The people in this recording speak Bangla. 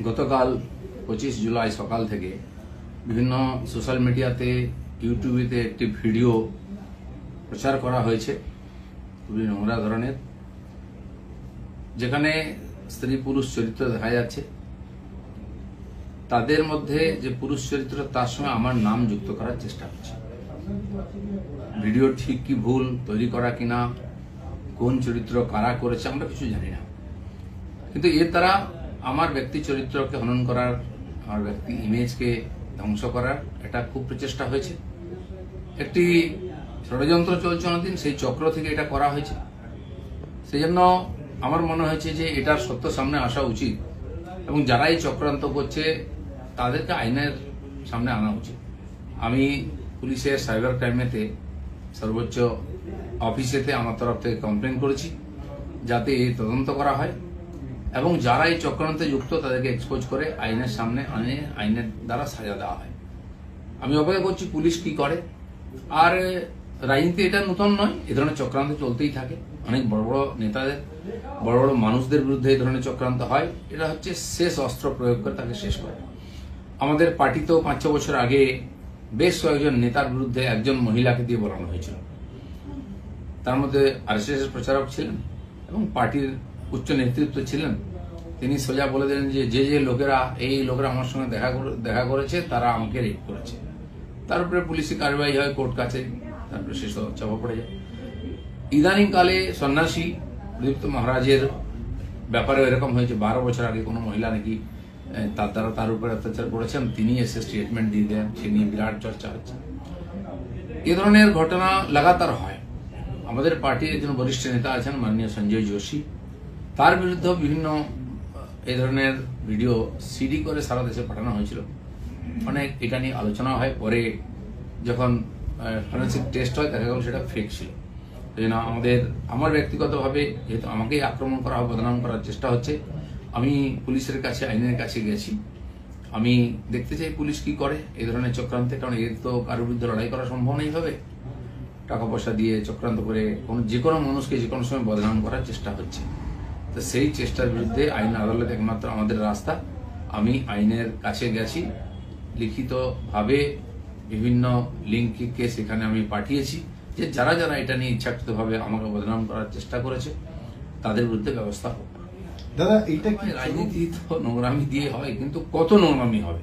গতকাল 25 জুলাই সকাল থেকে বিভিন্ন সোশ্যাল মিডিয়াতে ইউটিউবেতে একটি ভিডিও প্রচার করা হয়েছে খুবই নোংরা ধরনের, যেখানে স্ত্রী পুরুষ চরিত্র দেখা যাচ্ছে। তাদের মধ্যে যে পুরুষ চরিত্র তার সঙ্গে আমার নাম যুক্ত করার চেষ্টা হচ্ছে। ভিডিও ঠিক কি ভুল তৈরি করা কিনা, কোন চরিত্র কারা করেছে আমরা কিছু জানি না, কিন্তু এর দ্বারা আমার ব্যক্তি চরিত্রকে হনন করার, আমার ব্যক্তি ইমেজকে ধ্বংস করার এটা খুব প্রচেষ্টা হয়েছে। একটি ষড়যন্ত্র চলছে অনেকদিন, সেই চক্র থেকে এটা করা হয়েছে। সেই জন্য আমার মনে হয়েছে যে এটার সত্য সামনে আসা উচিত এবং যারা এই চক্রান্ত করছে তাদেরকে আইনের সামনে আনা উচিত। আমি পুলিশের সাইবার ক্রাইমেতে সর্বোচ্চ অফিসেতে আমার তরফ থেকে কমপ্লেন করেছি যাতে এই তদন্ত করা হয় এবং যারা এই চক্রান্তে যুক্ত তাদেরকে এক্সপোজ করে আইনের সামনে আনে, আইনের দ্বারা সাজা দেওয়া হয়। আমি অপেক্ষা করছি পুলিশ কি করে। আর রাজনীতি এটা নতুন নয়, এ ধরনের চক্রান্ত চলতেই থাকে। অনেক বড় বড় নেতাদের, বড় বড় মানুষদের বিরুদ্ধে এই ধরনের চক্রান্ত হয়। এটা হচ্ছে শেষ অস্ত্র প্রয়োগ করে তাকে শেষ করে। আমাদের পার্টিতেও 5-6 বছর আগে বেশ কয়েকজন নেতার বিরুদ্ধে একজন মহিলাকে দিয়ে বলানো হয়েছিল। তার মধ্যে আরএসএস এর প্রচারক ছিলেন এবং পার্টির উচ্চ নেতৃত্ব ছিলেন। তিনি সোজা বলে দিলেন যে যে লোকেরা এই লোকেরা আমার সঙ্গে দেখা করেছে তারা আমাকে রেপ করেছে। তার উপরে পুলিশি কার্যবাহী হয়, কোর্ট কাছে, তারপরে শেষ চাপা পড়ে যায়। ইদানিং কালে সন্ন্যাসী প্রদীপ্ত মহারাজের ব্যাপারে এরকম হয়েছে। 12 বছর আগে কোনো মহিলা নাকি তার দ্বারা তার উপরে অত্যাচার করেছেন, তিনি এসে স্টেটমেন্ট দিয়ে দেন, সে নিয়ে বিরাট চর্চা হচ্ছে। এ ধরনের ঘটনা লাগাতার হয়। আমাদের পার্টির একজন বরিষ্ঠ নেতা আছেন মাননীয় সঞ্জয় যোশী, তার বিরুদ্ধে বিভিন্ন এই ধরনের ভিডিও সিডি করে সারা দেশে পাঠানো হয়েছিল। অনেক এটা নিয়ে আলোচনা হয়, পরে যখন ফরেন্সিক টেস্ট হয় দেখা গেল সেটা ফেক ছিল। সেই জন্য আমার ব্যক্তিগতভাবে যেহেতু আমাকেই আক্রমণ করা, বদনাম করার চেষ্টা হচ্ছে, আমি পুলিশের কাছে, আইনের কাছে গেছি। আমি দেখতে চাই পুলিশ কি করে এই ধরনের চক্রান্তে, কারণ এর তো কারোর বিরুদ্ধে লড়াই করা সম্ভব নেই ভাবে। টাকা পয়সা দিয়ে চক্রান্ত করে যে কোনো মানুষকে যে কোনো সময় বদনাম করার চেষ্টা হচ্ছে। তো সেই চেষ্টার বিরুদ্ধে আইন আদালত একমাত্র আমাদের রাস্তা। আমি আইনের কাছে গেছি, লিখিতভাবে বিভিন্ন লিঙ্ককে সেখানে আমি পাঠিয়েছি যে যারা যারা এটা নিয়ে ইচ্ছাকৃতভাবে আমাকে বদনাম করার চেষ্টা করেছে তাদের বিরুদ্ধে ব্যবস্থা হোক। দাদা, এইটা কি রাজনীতি তো নোংরামি দিয়ে হয়, কিন্তু কত নোংরামি হবে।